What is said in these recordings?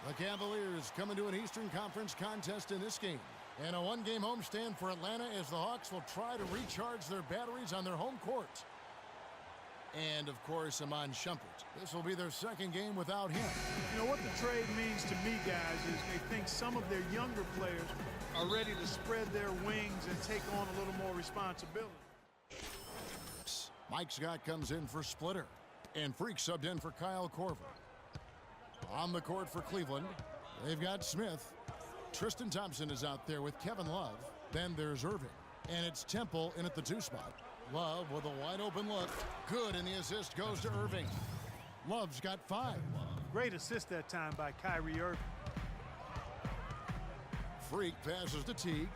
The Cavaliers coming to an Eastern Conference contest in this game. And a one-game homestand for Atlanta as the Hawks will try to recharge their batteries on their home court. And, of course, Iman Shumpert. This will be their second game without him. You know, what the trade means to me, guys, is they think some of their younger players are ready to spread their wings and take on a little more responsibility. Mike Scott comes in for Splitter. And Freak subbed in for Kyle Korver. On the court for Cleveland, they've got Smith. Tristan Thompson is out there with Kevin Love. Then there's Irving. And it's Temple in at the 2 spot. Love with a wide-open look. Good, and the assist goes to Irving. Love's got 5. Great assist that time by Kyrie Irving. Freak passes to Teague.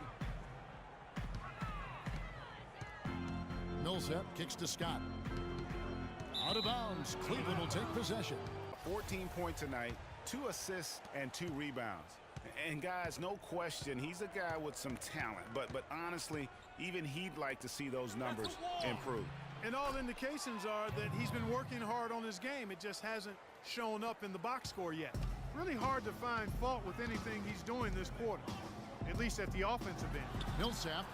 Millsap kicks to Scott. Out of bounds. Cleveland will take possession. 14 points tonight, 2 assists, and 2 rebounds. And guys, no question, he's a guy with some talent. But honestly, even he'd like to see those numbers improve. And all indications are that he's been working hard on his game. It just hasn't shown up in the box score yet. Really hard to find fault with anything he's doing this quarter, at least at the offensive end. Millsap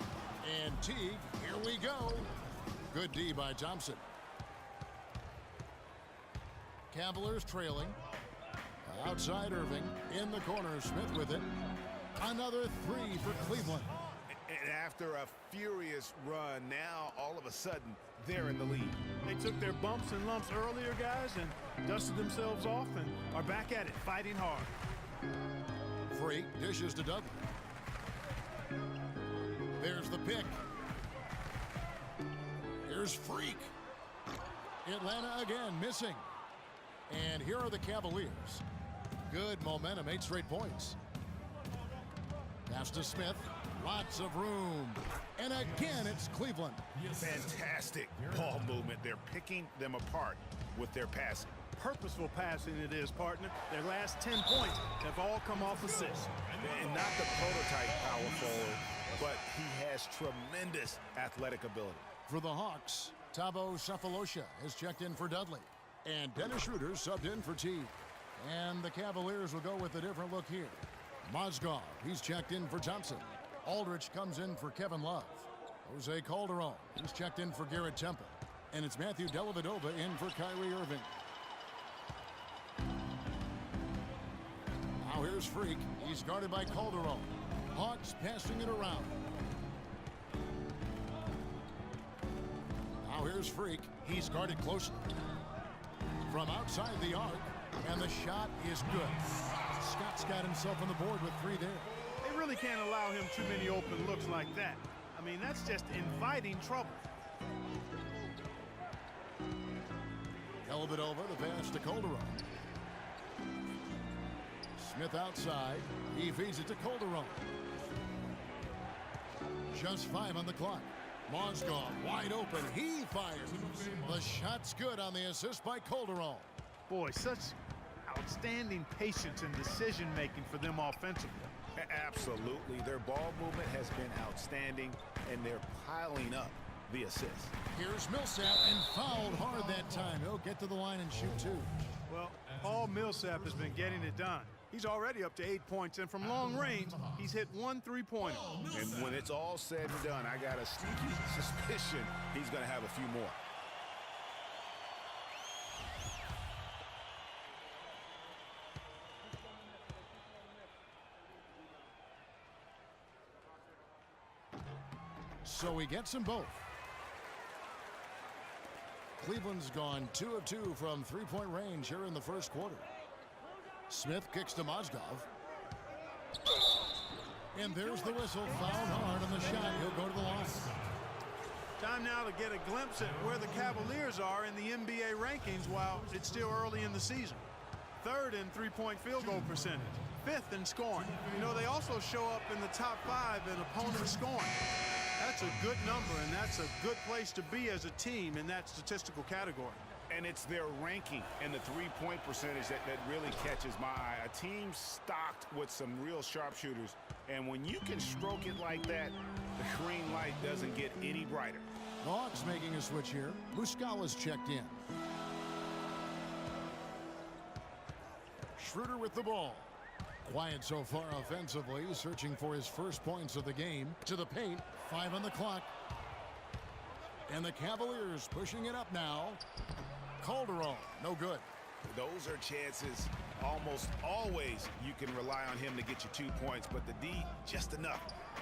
and Teague, here we go. Good D by Thompson. Cavaliers trailing. Outside Irving. In the corner, Smith with it. Another 3 for Cleveland. And after a furious run, now all of a sudden, they're in the lead. They took their bumps and lumps earlier, guys, and dusted themselves off and are back at it, fighting hard. Freak dishes to Dudley. There's the pick. Here's Freak. Atlanta again missing. And here are the Cavaliers. Good momentum, 8 straight points. Pass to Smith. Lots of room. And again, it's Cleveland. Fantastic ball movement. They're picking them apart with their passing. Purposeful passing it is, partner. Their last 10 points have all come off assists. And not the prototype power forward, but he has tremendous athletic ability. For the Hawks, Tabo Cephalosha has checked in for Dudley. And Dennis Schroeder subbed in for Teague. And the Cavaliers will go with a different look here. Mozgov, he's checked in for Thompson. Aldridge comes in for Kevin Love. Jose Calderon, he's checked in for Garrett Temple. And it's Matthew Dellavedova in for Kyrie Irving. Now here's Freak. He's guarded by Calderon. Hawks passing it around. Now here's Freak. He's guarded closely. From outside the arc, and the shot is good. Scott's got himself on the board with 3 there. They really can't allow him too many open looks like that. I mean, that's just inviting trouble. Dellavedova, the pass to Calderon. Smith outside. He feeds it to Calderon. Just 5 on the clock. Mozgov wide open. He fires. The shot's good on the assist by Calderon. Boy, such outstanding patience and decision-making for them offensively. Absolutely. Their ball movement has been outstanding, and they're piling up the assists. Here's Millsap, and fouled hard that time. He'll get to the line and shoot 2. Well, Paul Millsap has been getting it done. He's already up to 8 points, and from long range, he's hit 1 3-pointer. And when it's all said and done, I got a sneaky suspicion he's going to have a few more. So he gets them both. Cleveland's gone 2 of 2 from 3-point range here in the first quarter. Smith kicks to Mozgov. And there's the whistle. Fouled hard on the shot. He'll go to the line. Time now to get a glimpse at where the Cavaliers are in the NBA rankings while it's still early in the season. 3rd in 3-point field goal percentage. 5th in scoring. You know, they also show up in the top 5 in opponent scoring. That's a good number, and that's a good place to be as a team in that statistical category. And it's their ranking and the 3-point percentage that really catches my eye. A team stocked with some real sharpshooters. And when you can stroke it like that, the green light doesn't get any brighter. The Hawks making a switch here. Muscala's checked in. Schroeder with the ball. Quiet so far offensively, searching for his first points of the game. To the paint, 5 on the clock. And the Cavaliers pushing it up now. Calderon, no good. Those are chances almost always you can rely on him to get you 2 points, but the D just enough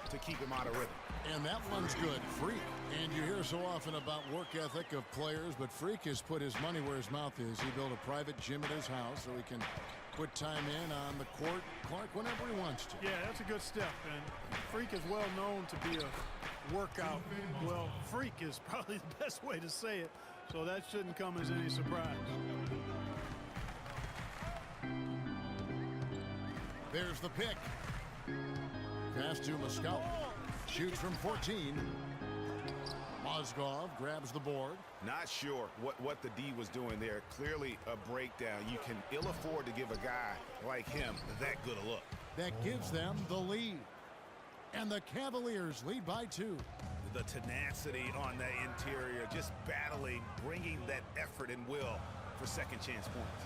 to keep him out of rhythm. And that one's good. Freak. And you hear so often about work ethic of players, but Freak has put his money where his mouth is. He built a private gym at his house so he can put time in on the court, Clark, whenever he wants to. Yeah, that's a good step. And Freak is well known to be a workout. Well, freak is probably the best way to say it, so that shouldn't come as any surprise. There's the pick. Pass to Muscala. Shoots from 14. Mozgov grabs the board. Not sure what the D was doing there. Clearly a breakdown. You can ill afford to give a guy like him that good a look. That gives them the lead. And the Cavaliers lead by 2. The tenacity on that interior, just battling, bringing that effort and will for second chance points.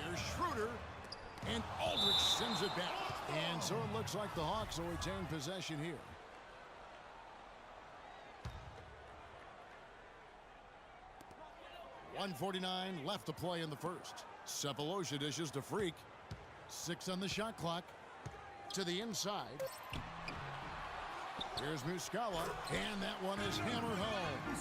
Here's Schroeder. And Aldridge sends it back. And so it looks like the Hawks will retain possession here. .149 left to play in the first. Cephalosha dishes to Freak. 6 on the shot clock. To the inside. Here's Muscala. And that one is hammered home.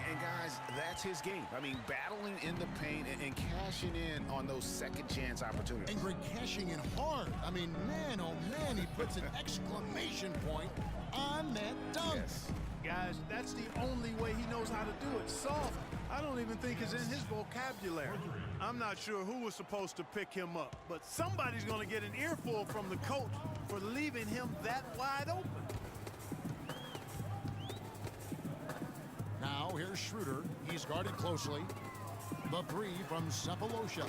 And guys, that's his game. I mean, battling in the paint and cashing in on those second chance opportunities. And Greg cashing in hard. I mean, man, oh man, he puts an exclamation point on that dunk. Yes. Guys, that's the only way he knows how to do it. Soft, I don't even think is in his vocabulary. I'm not sure who was supposed to pick him up, but somebody's going to get an earful from the coach for leaving him that wide open. Now here's Schroeder. He's guarded closely. The 3 from Cephalosha.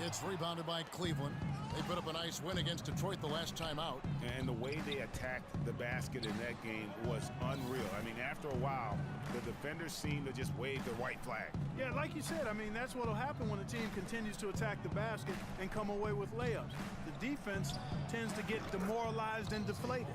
It's rebounded by Cleveland. They put up a nice win against Detroit the last time out. And the way they attacked the basket in that game was unreal. I mean, after a while, the defenders seemed to just wave the white flag. Yeah, like you said, I mean, that's what will happen when a team continues to attack the basket and come away with layups. The defense tends to get demoralized and deflated.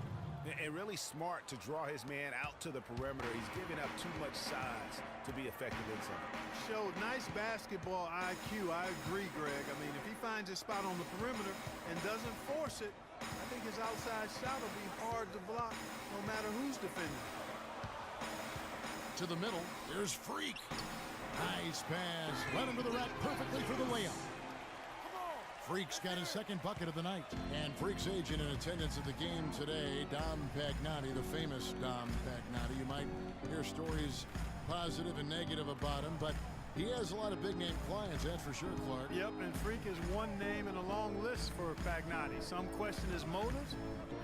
And really smart to draw his man out to the perimeter. He's giving up too much size to be effective inside. Showed nice basketball IQ. I agree, Greg. I mean, if he finds his spot on the perimeter and doesn't force it, I think his outside shot will be hard to block no matter who's defending. To the middle, here's Freak. Nice pass. Led him to the rack perfectly for the layup. Freak's got his second bucket of the night. And Freak's agent in attendance at the game today, Dom Pagnotti, the famous Dom Pagnotti. You might hear stories positive and negative about him, but he has a lot of big-name clients, that's for sure, Clark. Yep, and Freak is one name in a long list for Pagnotti. Some question his motives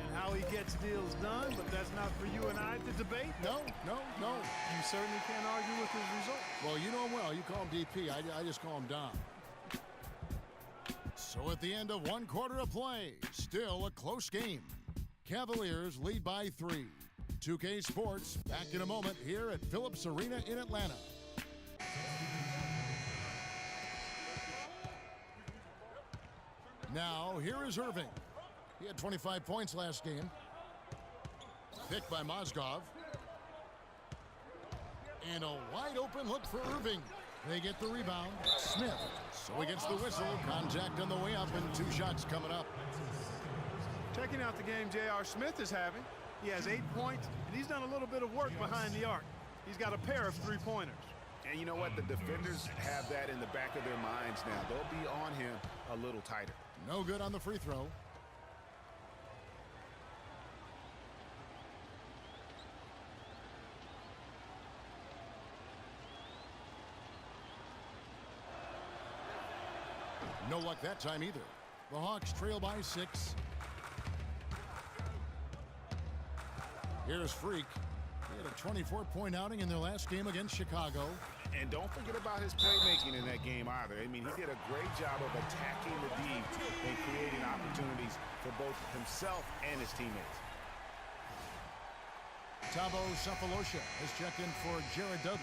and how he gets deals done, but that's not for you and I to debate. No. You certainly can't argue with his result. Well, you know him well. You call him DP. I just call him Dom. So at the end of 1 quarter of play, still a close game. Cavaliers lead by 3. 2K Sports back in a moment here at Phillips Arena in Atlanta. Now here is Irving. He had 25 points last game. Picked by Mozgov. And a wide open look for Irving. They get the rebound. Smith. So he gets the whistle. Contact on the way up and 2 shots coming up. Checking out the game J.R. Smith is having. He has 8 points, and he's done a little bit of work behind the arc. He's got a pair of 3-pointers. And you know what? The defenders have that in the back of their minds now. They'll be on him a little tighter. No good on the free throw. No luck that time either. The Hawks trail by 6. Here's Freak. He had a 24-point outing in their last game against Chicago. And don't forget about his playmaking in that game either. I mean, he did a great job of attacking the D and creating opportunities for both himself and his teammates. Thabo Cephalosha has checked in for Jared Dudley.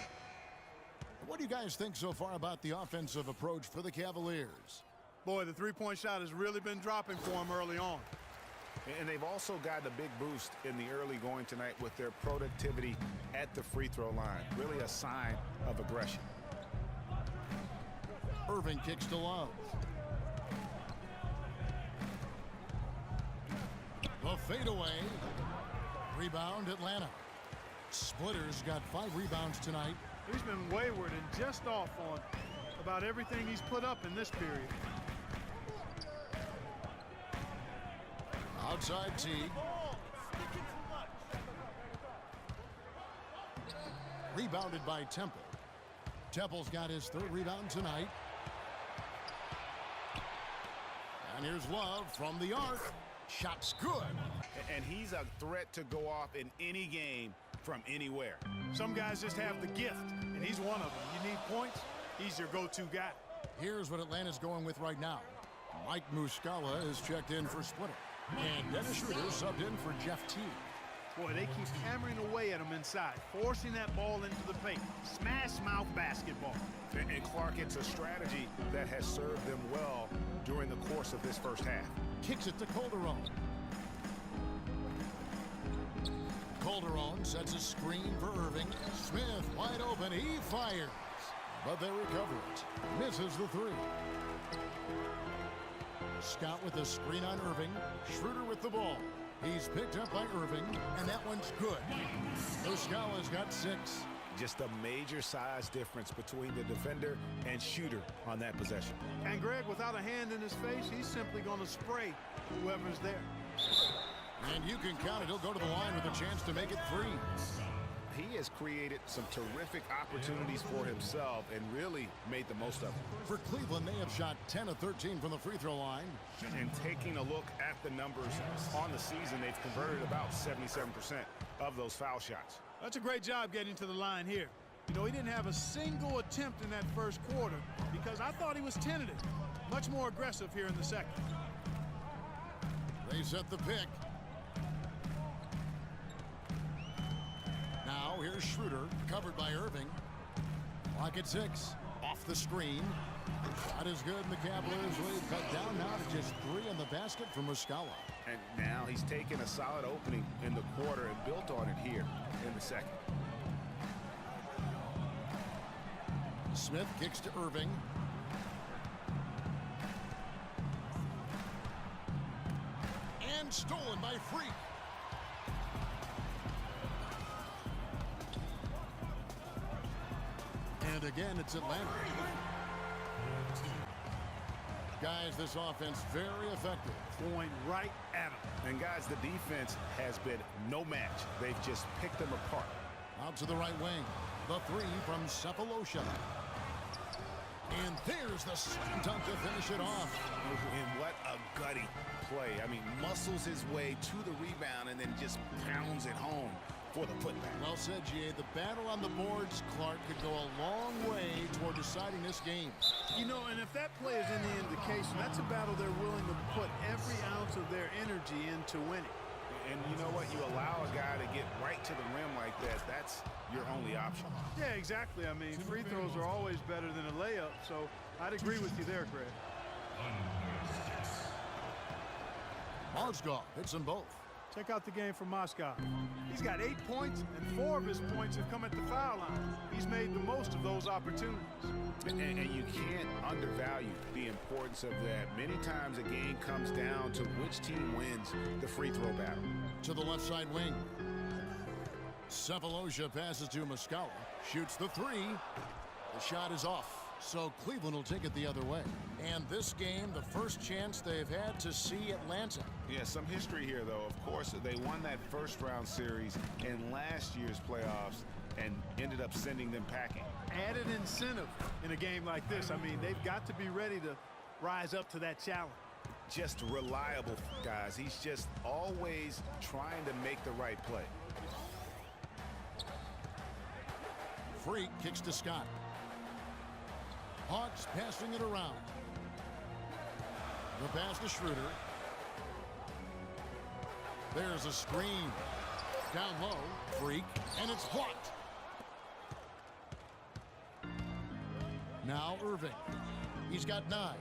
What do you guys think so far about the offensive approach for the Cavaliers? Boy, the three-point shot has really been dropping for him early on. And they've also gotten a big boost in the early going tonight with their productivity at the free throw line. Really a sign of aggression. Irving kicks to Love. The fadeaway. Rebound, Atlanta. Splitters got 5 rebounds tonight. He's been wayward and just off on about everything he's put up in this period. Outside Teague. Rebounded by Temple. Temple's got his 3rd rebound tonight. And here's Love from the arc. Shot's good. And he's a threat to go off in any game from anywhere. Some guys just have the gift, and he's one of them. You need points, he's your go-to guy. Here's what Atlanta's going with right now. Mike Muscala is checked in for Splitter. And Dennis Schroeder subbed in for Jeff Teague. Boy, they keep hammering away at him inside, forcing that ball into the paint. Smash mouth basketball. And Clark, it's a strategy that has served them well during the course of this first half. Kicks it to Calderon. Calderon sets a screen for Irving. Smith wide open. He fires. But they recover it. Misses the 3. Scott with the screen on Irving. Schroeder with the ball. He's picked up by Irving, and that one's good. Muscala's got 6. Just a major size difference between the defender and shooter on that possession. And Greg, without a hand in his face, he's simply going to spray whoever's there. And you can count it. He'll go to the line with a chance to make it 3. He has created some terrific opportunities for himself and really made the most of them. For Cleveland, they have shot 10 of 13 from the free throw line. And taking a look at the numbers on the season, they've converted about 77% of those foul shots. That's a great job getting to the line here. You know, he didn't have a single attempt in that first quarter because I thought he was tentative. Much more aggressive here in the second. They set the pick. Now here's Schroeder, covered by Irving. Clock at 6. Off the screen. Shot is good, and the Cavaliers lead cut down now to just 3 in the basket for Muscala. And now he's taken a solid opening in the quarter and built on it here in the second. Smith kicks to Irving. And stolen by Freak. And again, it's Atlanta. Guys, this offense very effective. Going right at him. And guys, the defense has been no match. They've just picked them apart. Out to the right wing. The 3 from Cephalosha. And there's the slam dunk to finish it off. And what a gutty play. I mean, muscles his way to the rebound and then just pounds it home for the putback. Well said, G.A. The battle on the boards, Clark, could go a long way toward deciding this game. You know, and if that play is any indication, that's a battle they're willing to put every ounce of their energy into winning. And you know what? You allow a guy to get right to the rim like that, that's your only option. Yeah, exactly. I mean, free throws are always better than a layup, so I'd agree with you there, Greg. Mozgov hits them both. Check out the game for Moscow. He's got 8 points, and 4 of his points have come at the foul line. He's made the most of those opportunities. And you can't undervalue the importance of that. Many times a game comes down to which team wins the free throw battle. To the left side wing. Cephalosha passes to Muscala. Shoots the 3. The shot is off. So Cleveland will take it the other way. And this game, the first chance they've had to see Atlanta. Yeah, some history here, though. Of course, they won that first round series in last year's playoffs and ended up sending them packing. Added incentive in a game like this. I mean, they've got to be ready to rise up to that challenge. Just reliable, guys. He's just always trying to make the right play. Freak kicks to Scott. Hawks passing it around. The pass to Schroeder. There's a screen. Down low, Freak, and it's blocked. Now Irving. He's got 9.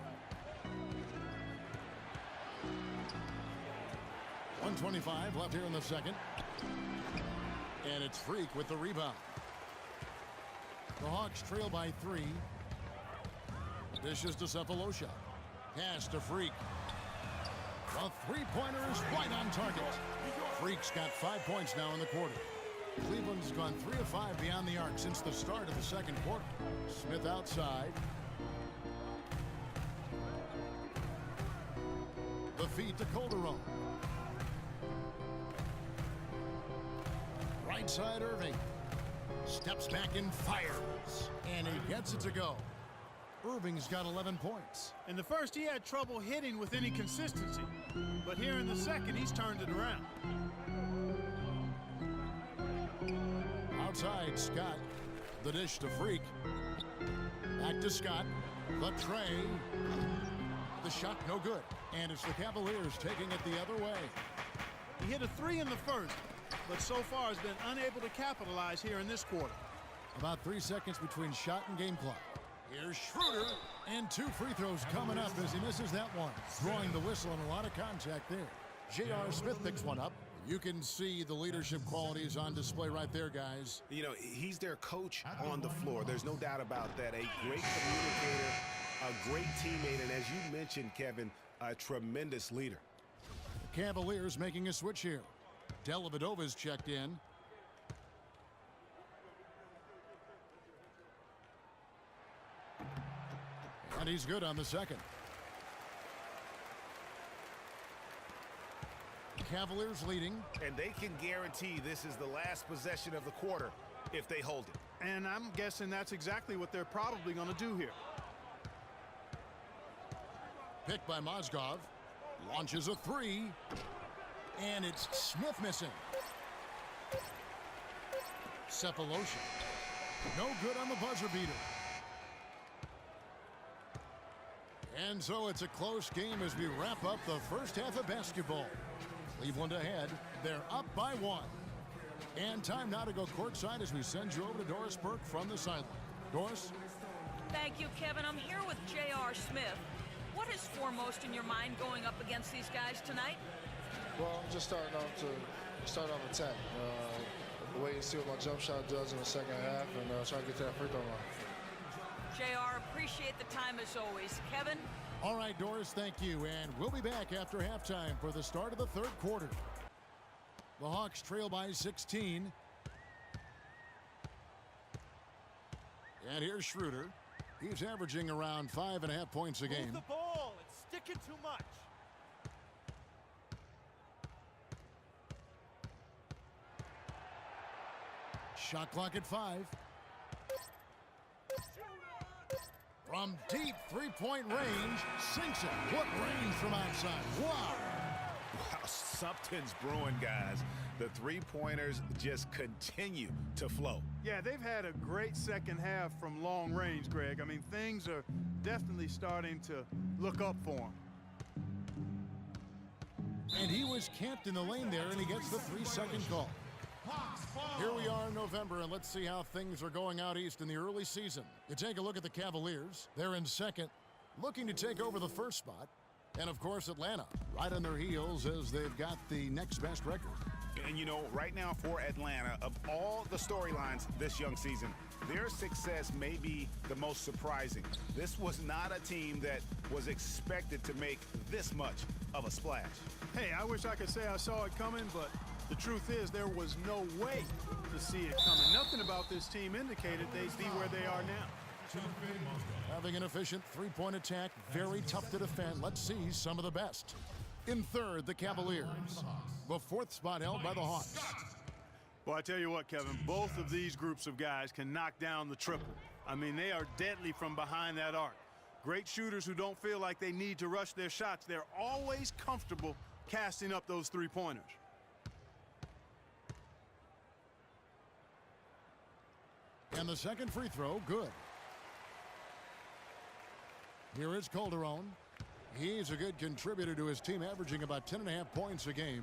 1:25 left here in the second. And it's Freak with the rebound. The Hawks trail by 3. Dishes to Cephalosha. Pass to Freak. The three-pointer is right on target. Freak's got 5 points now in the quarter. Cleveland's gone 3 of 5 beyond the arc since the start of the second quarter. Smith outside. The feed to Calderon. Right side Irving. Steps back and fires. And he gets it to go. Irving's got 11 points. In the first, he had trouble hitting with any consistency. But here in the second, he's turned it around. Outside, Scott. The dish to Freak. Back to Scott. The tray. The shot no good. And it's the Cavaliers taking it the other way. He hit a 3 in the first, but so far has been unable to capitalize here in this quarter. About 3 seconds between shot and game clock. Here's Schroeder, and 2 free throws coming up as he misses that one. Throwing the whistle and a lot of contact there. J.R. Smith picks one up. You can see the leadership qualities on display right there, guys. You know, he's their coach on the floor. There's no doubt about that. A great communicator, a great teammate, and as you mentioned, Kevin, a tremendous leader. The Cavaliers making a switch here. Dellavedova's checked in. And he's good on the second. Cavaliers leading. And they can guarantee this is the last possession of the quarter if they hold it. And I'm guessing that's exactly what they're probably going to do here. Picked by Mozgov. Launches a 3. And it's Smith missing. Cephalosha. No good on the buzzer beater. And so it's a close game as we wrap up the first half of basketball. Cleveland ahead. They're up by 1. And time now to go courtside as we send you over to Doris Burke from the sideline. Doris? Thank you, Kevin. I'm here with J.R. Smith. What is foremost in your mind going up against these guys tonight? Well, I'm just starting off attack. The way you see what my jump shot does in the second half, and try to get to that free throw line. JR, appreciate the time as always. Kevin? All right, Doris, thank you. And we'll be back after halftime for the start of the third quarter. The Hawks trail by 16. And here's Schroeder. He's averaging around 5.5 points a game. Move the ball. It's sticking too much. Shot clock at 5. From deep three-point range, sinks it. What range from outside. Wow. Wow, something's brewing, guys. The three-pointers just continue to flow. Yeah, they've had a great second half from long range, Greg. I mean, things are definitely starting to look up for him. And he was camped in the lane there, and he gets the 3-second call. Here we are in November, and let's see how things are going out east in the early season. You take a look at the Cavaliers. They're in second, looking to take over the first spot. And, of course, Atlanta, right on their heels as they've got the next best record. And, you know, right now for Atlanta, of all the storylines this young season, their success may be the most surprising. This was not a team that was expected to make this much of a splash. Hey, I wish I could say I saw it coming, but the truth is there was no way to see it coming. Nothing about this team indicated they'd be where they are now. Having an efficient three-point attack, very tough to defend. Let's see some of the best. In third, the Cavaliers. The fourth spot held by the Hawks. Well, I tell you what, Kevin, both of these groups of guys can knock down the triple. I mean, they are deadly from behind that arc. Great shooters who don't feel like they need to rush their shots. They're always comfortable casting up those three-pointers. And the second free throw, good. Here is Calderon. He's a good contributor to his team, averaging about 10.5 points a game.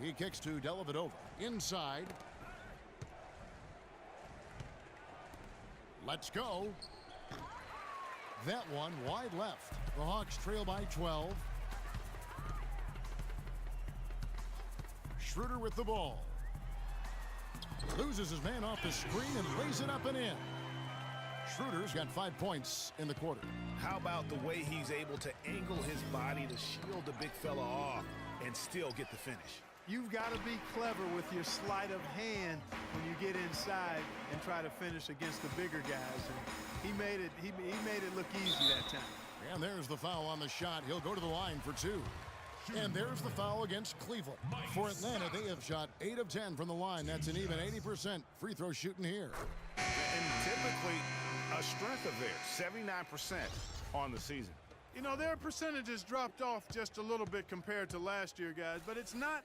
He kicks to Dellavedova. Inside. Let's go. That one wide left. The Hawks trail by 12. Schroeder with the ball. Loses his man off the screen and lays it up and in. Schroeder's got 5 points in the quarter. How about the way he's able to angle his body to shield the big fella off and still get the finish? You've got to be clever with your sleight of hand when you get inside and try to finish against the bigger guys. And he made it look easy that time. And there's the foul on the shot. He'll go to the line for 2. And there's the foul against Cleveland. For Atlanta, they have shot 8 of 10 from the line. That's an even 80% free throw shooting here. And typically a strength of theirs, 79% on the season. You know, their percentages dropped off just a little bit compared to last year, guys, but it's not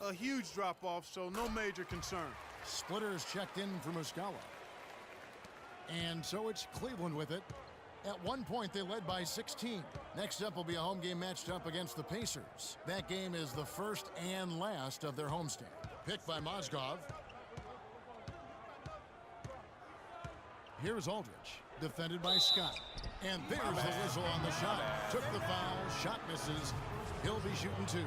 a huge drop-off, so no major concern. Splitters checked in for Muscala. And so it's Cleveland with it. At one point, they led by 16. Next up will be a home game matched up against the Pacers. That game is the first and last of their homestand. Picked by Mozgov. Here's Aldridge, defended by Scott. And there's the whistle on the shot. Took the foul, shot misses. He'll be shooting 2.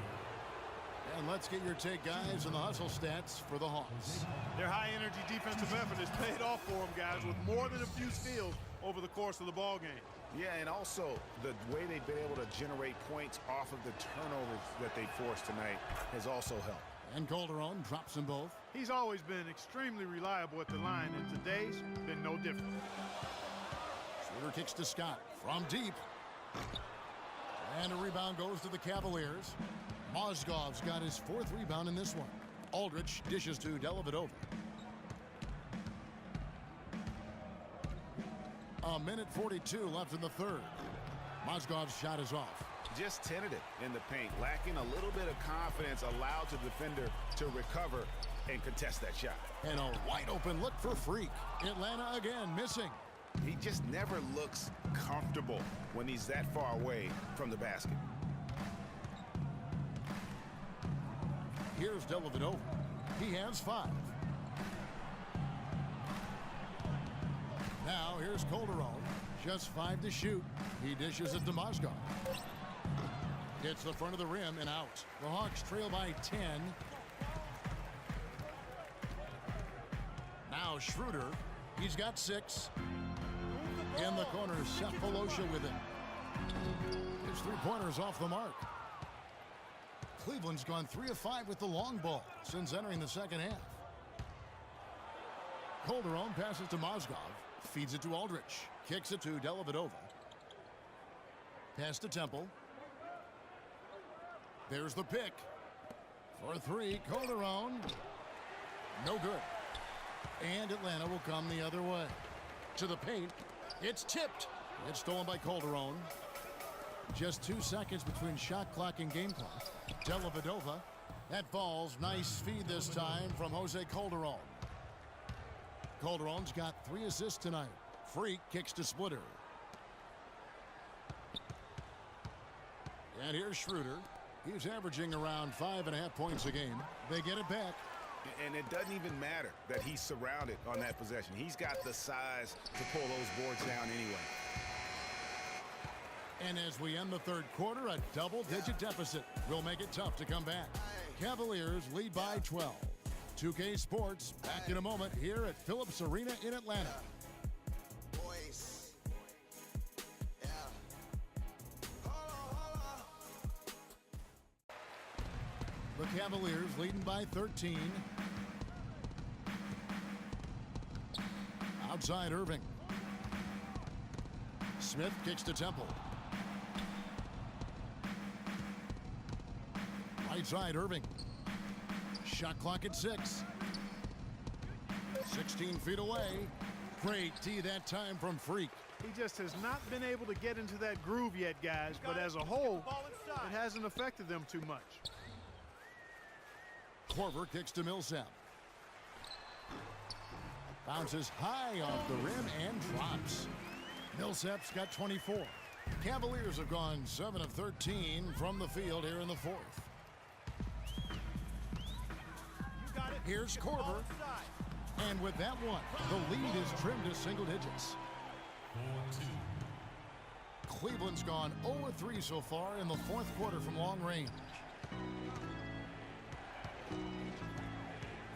And let's get your take, guys, on the hustle stats for the Hawks. Their high-energy defensive effort has paid off for them, guys, with more than a few steals over the course of the ball game. Yeah, and also the way they've been able to generate points off of the turnovers that they forced tonight has also helped. And Calderon drops them both. He's always been extremely reliable at the line, and today's been no different. Schroeder kicks to Scott from deep. And a rebound goes to the Cavaliers. Mozgov's got his 4th rebound in this one. Aldridge dishes to Dellavedova. A minute 42 left in the third. Mozgov's shot is off. Just tentative in the paint, lacking a little bit of confidence, allowed the defender to recover and contest that shot. And a wide open look for Freak. Atlanta again missing. He just never looks comfortable when he's that far away from the basket. Here's Dellavedova. He has 5. Now here's Calderon. Just 5 to shoot. He dishes it to Mozgov. Hits the front of the rim and out. The Hawks trail by 10. Now Schroeder. He's got 6. In the corner, Cephalosha with it. His 3-pointers off the mark. Cleveland's gone 3 of 5 with the long ball since entering the second half. Calderon passes to Mozgov. Feeds it to Aldridge. Kicks it to Dellavedova. Pass to Temple. There's the pick. For 3, Calderon. No good. And Atlanta will come the other way. To the paint. It's tipped. It's stolen by Calderon. Just 2 seconds between shot clock and game clock. Dellavedova. That falls. Nice feed this time from Jose Calderon. Calderon's got 3 assists tonight. Freak kicks to Splitter. And here's Schroeder. He's averaging around 5.5 points a game. They get it back. And it doesn't even matter that he's surrounded on that possession. He's got the size to pull those boards down anyway. And as we end the third quarter, a double-digit deficit will make it tough to come back. Cavaliers lead by 12. 2K Sports back in a moment here at Phillips Arena in Atlanta. Boys. Yeah. The Cavaliers leading by 13. Outside Irving. Smith kicks to Temple. Right side Irving. Shot clock at 6. 16 feet away. Great D that time from Freak. He just has not been able to get into that groove yet, guys, but as a whole, it hasn't affected them too much. Korver kicks to Millsap. Bounces high off the rim and drops. Millsap's got 24. Cavaliers have gone 7 of 13 from the field here in the fourth. Here's Korver. And with that one, the lead is trimmed to single digits. Cleveland's gone 0-3 so far in the fourth quarter from long range.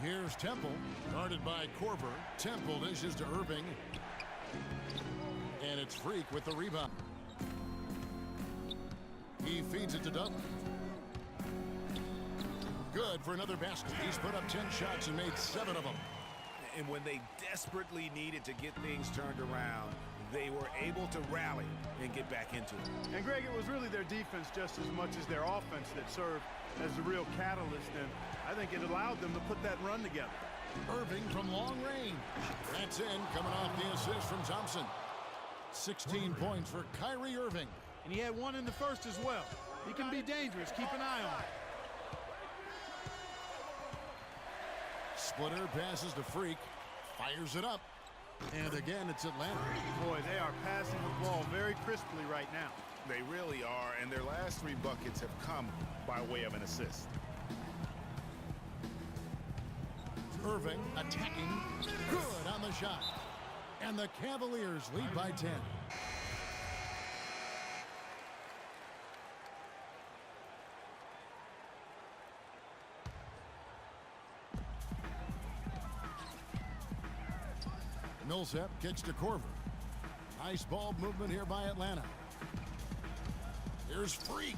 Here's Temple, guarded by Korver. Temple dishes to Irving. And it's Freak with the rebound. He feeds it to Dudley. Good for another basket. He's put up 10 shots and made 7 of them. And when they desperately needed to get things turned around, they were able to rally and get back into it. And Greg, it was really their defense just as much as their offense that served as the real catalyst, and I think it allowed them to put that run together. Irving from long range. That's in, coming off the assist from Thompson. 16 points for Kyrie Irving. And he had one in the first as well. He can be dangerous. Keep an eye on it. Splitter passes to Freak. Fires it up. And again, it's Atlanta. Boy, they are passing the ball very crisply right now. They really are, and their last 3 buckets have come by way of an assist. Irving attacking. Good on the shot. And the Cavaliers lead by 10. Millsap kicks to Korver. Nice ball movement here by Atlanta. Here's Freak.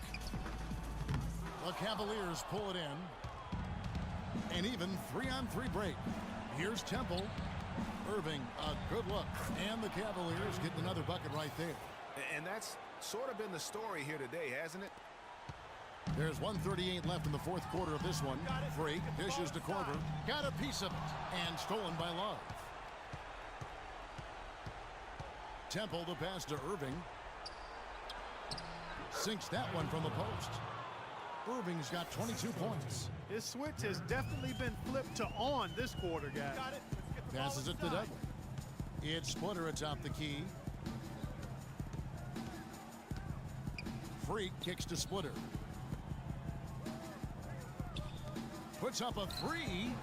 The Cavaliers pull it in. An even 3-on-3 break. Here's Temple. Irving, a good look. And the Cavaliers get another bucket right there. And that's sort of been the story here today, hasn't it? There's 1:38 left in the fourth quarter of this one. Freak dishes to Korver. Got a piece of it. And stolen by Love. Temple, the pass to Irving. Sinks that one from the post. Irving's got 22 points. His switch has definitely been flipped to on this quarter, guys. Passes it to Dudley. It's Splitter atop the key. Freak kicks to Splitter. Puts up a 3.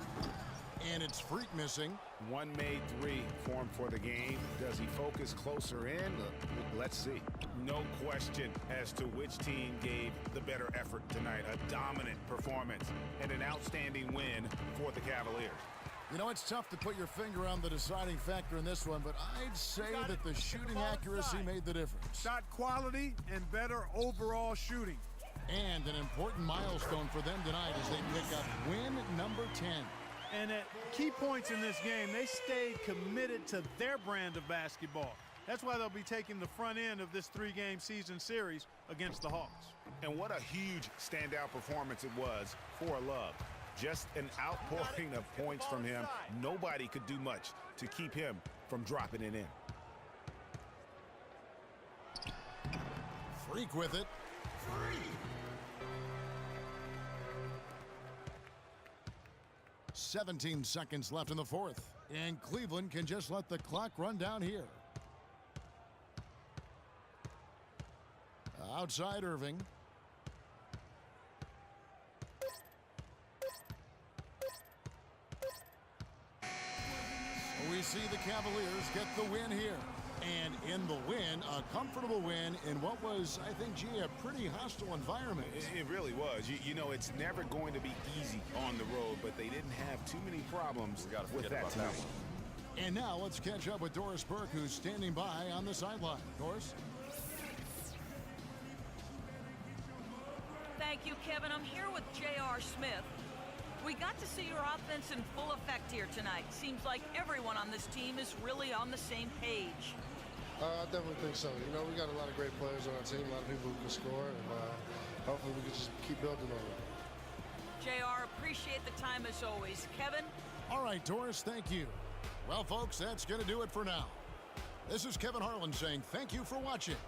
And it's Freak missing. 1 made 3 formed for the game. Does he focus closer in? Let's see. No question as to which team gave the better effort tonight. A dominant performance and an outstanding win for the Cavaliers. You know, it's tough to put your finger on the deciding factor in this one, but I'd say that the shooting accuracy made the difference. Shot quality and better overall shooting. And an important milestone for them tonight as they pick up win number 10. And at key points in this game, they stayed committed to their brand of basketball. That's why they'll be taking the front end of this 3-game season series against the Hawks. And what a huge standout performance it was for Love. Just an outpouring of points from him. Nobody could do much to keep him from dropping it in. Freak with it. 17 seconds left in the fourth. And Cleveland can just let the clock run down here. Outside Irving. We see the Cavaliers get the win here. And in the win, a comfortable win in what was, I think, gee, a pretty hostile environment. It really was. You know, it's never going to be easy on the road, but they didn't have too many problems with that tonight. And now let's catch up with Doris Burke, who's standing by on the sideline. Doris? Thank you, Kevin. I'm here with J.R. Smith. We got to see your offense in full effect here tonight. Seems like everyone on this team is really on the same page. I definitely think so. You know, we got a lot of great players on our team, a lot of people who can score, and hopefully we can just keep building on it. JR, appreciate the time as always. Kevin? All right, Doris, thank you. Well, folks, that's going to do it for now. This is Kevin Harlan saying thank you for watching.